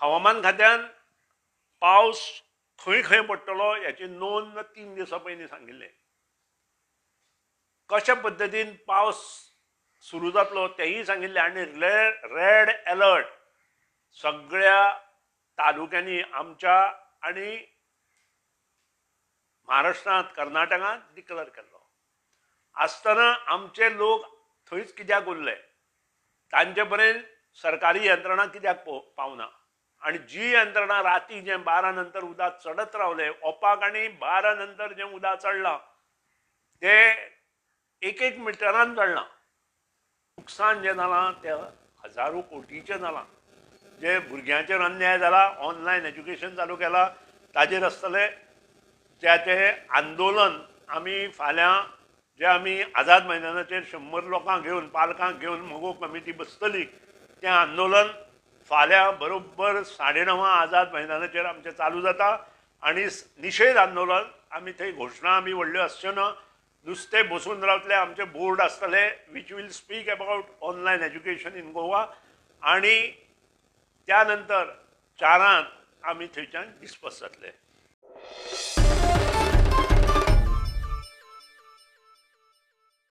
हवामान खात्यान पावस खंय खंय पडटलो याची नोंद 3 दिसां पयलीं सांगिल्लें. कशा पद्दतीन पावस सुरू जातलो तेंय सांगिल्लें आनी रेड अलर्ट सगळ्या तालुक्यांनी आमच्या आनी महाराष्ट्रांत कर्नाटकांत डिक्लेअर केल्लो आसतना आमचे लोक थंयच कित्याक उरले तांचे पर्यंत सरकारी यंत्रणा कित्याक पावना आनी जी यंत्रणा राती जे 12 नंतर उदक चडत रावले ओपाक आनी 12 नंतर जे उदक चडलां ते एक मिटरान चडलां. नुकसान जें जालां तें हजारो कोटीचें जालां. जे भुरग्यांचेर अन्याय जाला ऑनलायन एज्युकेशन चालू केलां ताजेर आसतले ते आंदोलन आमी फाल्यां जे आमी आझाद मैदानाचेर 100 लोकांक घेवन पालकांक घेवन मगो कमिटी बसतली तें आंदोलन फाल्यां बरोबर 9:30 आझाद मैदानाचेर आमचें चालू जाता आनी निशेध आंदोलन आमी थंय घोशणा आमी व्हडल्यो आसच्यो ना नुस्ते बसून रावतले आमचे बोर्ड आसतले which will speak about online education in Goa आनी त्या नंतर 4 आमी थंयच्यान डिस्पर्स जातले.